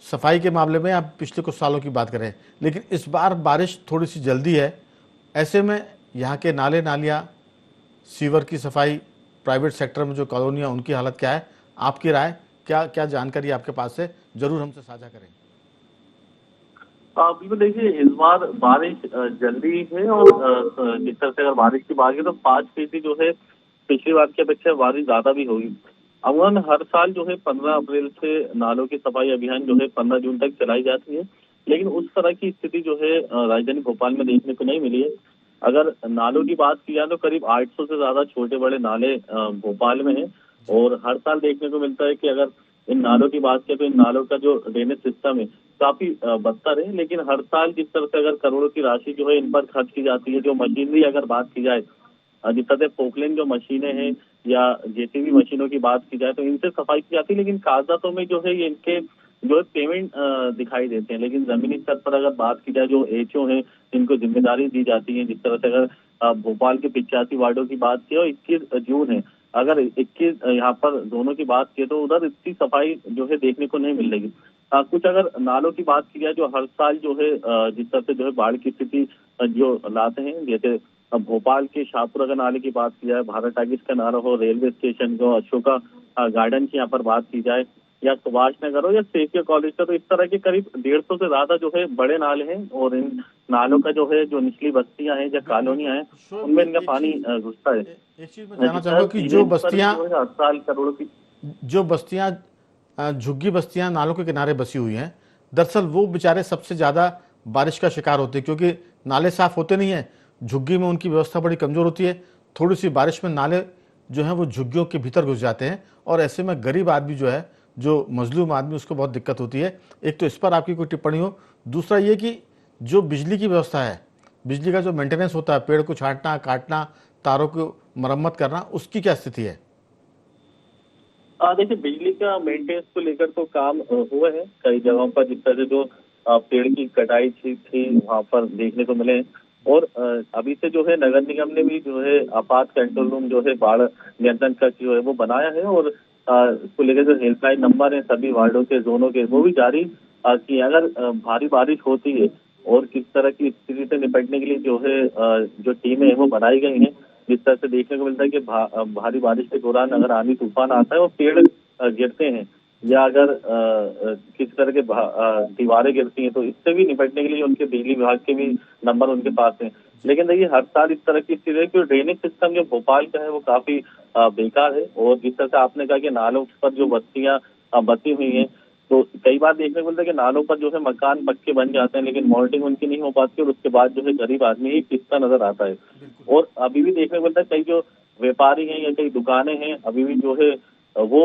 सफाई के मामले में आप पिछले कुछ सालों की बात करें, लेकिन इस बार बारिश थोड़ी सी जल्दी है। ऐसे में यहाँ के नाले नालियाँ, सीवर की सफाई, प्राइवेट सेक्टर में जो कॉलोनियाँ, उनकी हालत क्या है? आपकी राय, क्या क्या जानकारी आपके पास है, ज़रूर हमसे साझा करें। बिल्कुल देखिए, इस बार बारिश जल्दी है और जिस तरह से अगर बारिश की बात की तो 5% जो है पिछली बार की अपेक्षा बारिश ज्यादा भी होगी। अमूमन हर साल जो है 15 अप्रैल से नालों की सफाई अभियान जो है 15 जून तक चलाई जाती है, लेकिन उस तरह की स्थिति जो है राजधानी भोपाल में देखने को नहीं मिली है। अगर नालों की बात की जाए तो करीब 800 से ज्यादा छोटे बड़े नाले भोपाल में हैं और हर साल देखने को मिलता है कि अगर इन नालों की बात करें तो इन नालों का जो ड्रेनेज सिस्टम है काफी बदतर है। लेकिन हर साल जिस तरह से अगर करोड़ों की राशि जो है इन पर खर्च की जाती है, जो मशीनरी अगर बात की जाए, जिस तरह से पोकलेन जो मशीनें हैं या जेसीबी मशीनों की बात की जाए तो इनसे सफाई की जाती है, लेकिन कागजातों में जो है ये इनके जो है पेमेंट दिखाई देते हैं। लेकिन जमीनी स्तर पर अगर बात की जाए, जो एचओ हैं जिनको जिम्मेदारी दी जाती है, जिस तरह से अगर भोपाल के 85 वार्डों की बात की और 21 जून है, अगर 21 यहाँ पर दोनों की बात की तो उधर इतनी सफाई जो है देखने को नहीं मिल रही। कुछ अगर नालों की बात की जाए जो हर साल जो है जिस तरह से जो है बाढ़ की स्थिति जो लाते हैं, जैसे भोपाल के शाहपुर अगर नाले की बात की जाए, भारत टागिस का नाला हो, रेलवे स्टेशन को, अशोका गार्डन की यहाँ पर बात की जाए, या सुभाष नगर हो या सेफिया कॉलेज का, तो इस तरह के करीब 150 से ज्यादा जो है बड़े नाले हैं और इन नालों का जो है जो निचली बस्तियां हैं या कॉलोनियां हैं उनमें इनका पानी घुसता है। एक चीज मैं जानना चाहूंगा कि जो बस्तियां, जो है हर साल करोड़ों की जो बस्तियां झुग्गी बस्तियां नालों के किनारे बसी हुई हैं, दरअसल वो बेचारे सबसे ज़्यादा बारिश का शिकार होते हैं, क्योंकि नाले साफ होते नहीं हैं। झुग्गी में उनकी व्यवस्था बड़ी कमज़ोर होती है। थोड़ी सी बारिश में नाले जो हैं वो झुग्गियों के भीतर घुस जाते हैं, और ऐसे में गरीब आदमी जो है, जो मजलूम आदमी, उसको बहुत दिक्कत होती है। एक तो इस पर आपकी कोई टिप्पणी हो। दूसरा ये कि जो बिजली की व्यवस्था है, बिजली का जो मेंटेनेंस होता है, पेड़ को छांटना, काटना, तारों को मरम्मत करना, उसकी क्या स्थिति है? देखिए, बिजली का मेंटेनेंस को लेकर तो काम हुए हैं कई जगहों पर, जिस तरह से जो पेड़ की कटाई थी वहां पर देखने को मिले। और अभी से जो है नगर निगम ने भी जो है आपात कंट्रोल रूम जो है बाढ़ नियंत्रण कक्ष जो है वो बनाया है, और इसको लेकर जो हेल्पलाइन नंबर है सभी वार्डों के, जोनों के, वो भी जारी किए। अगर भारी बारिश होती है और किस तरह की स्थिति से निपटने के लिए जो है जो टीमें हैं वो बनाई गई हैं। जिस तरह से देखने को मिलता है कि भारी बारिश के दौरान अगर आंधी तूफान आता है और पेड़ गिरते हैं, या अगर किस तरह के दीवारें गिरती हैं, तो इससे भी निपटने के लिए उनके बिजली विभाग के भी नंबर उनके पास हैं। लेकिन देखिए, हर साल इस तरह की स्थिति है कि ड्रेनेज सिस्टम जो भोपाल का है वो काफी बेकार है। और जिस तरह से आपने कहा कि नालों पर जो बस्तियां बसी हुई हैं, तो कई बार देखने को मिलता है कि नालों पर जो है मकान पक्के बन जाते हैं, लेकिन मॉनिटरिंग उनकी नहीं हो पाती और उसके बाद जो है गरीब आदमी ही किस्ता नजर आता है। और अभी भी देखने को मिलता है कई जो व्यापारी हैं या कई दुकानें हैं अभी भी जो है वो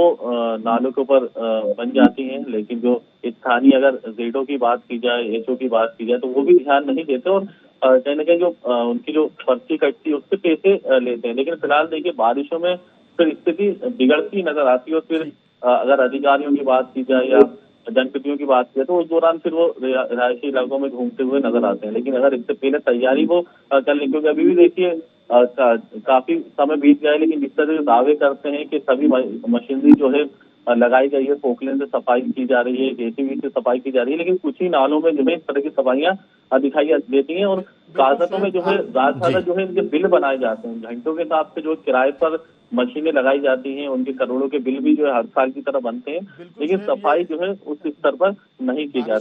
नालों के ऊपर बन जाती हैं, लेकिन जो स्थानीय अगर जेडो की बात की जाए, एचओ की बात की जाए, तो वो भी ध्यान नहीं देते और कहीं ना कहीं जो उनकी जो पर्ची कटती है उससे पैसे लेते हैं। लेकिन फिलहाल देखिए, बारिशों में फिर स्थिति बिगड़ती नजर आती है, और फिर अगर अधिकारियों की बात की जाए या जनप्रतिनिधियों की बात की जाए तो उस दौरान फिर वो रिहायशी इलाकों में घूमते हुए नजर आते हैं। लेकिन अगर इससे पहले तैयारी वो कर लें, क्योंकि अभी भी देखिए काफी समय बीत गया है, लेकिन जिस तरह से दावे करते हैं कि सभी मशीनरी जो है लगाई गई है, पोखले से सफाई की जा रही है, जेसीबी से सफाई की जा रही है, लेकिन कुछ ही नालों में जो है इस तरह की सफाइयां दिखाई देती हैं। और कागजों में जो है ज्यादा जो है इनके बिल बनाए जाते हैं घंटों के हिसाब से, जो किराए पर मशीनें लगाई जाती हैं उनके करोड़ों के बिल भी जो है हर साल की तरह बनते हैं, लेकिन सफाई जो है उस स्तर पर नहीं की जाती।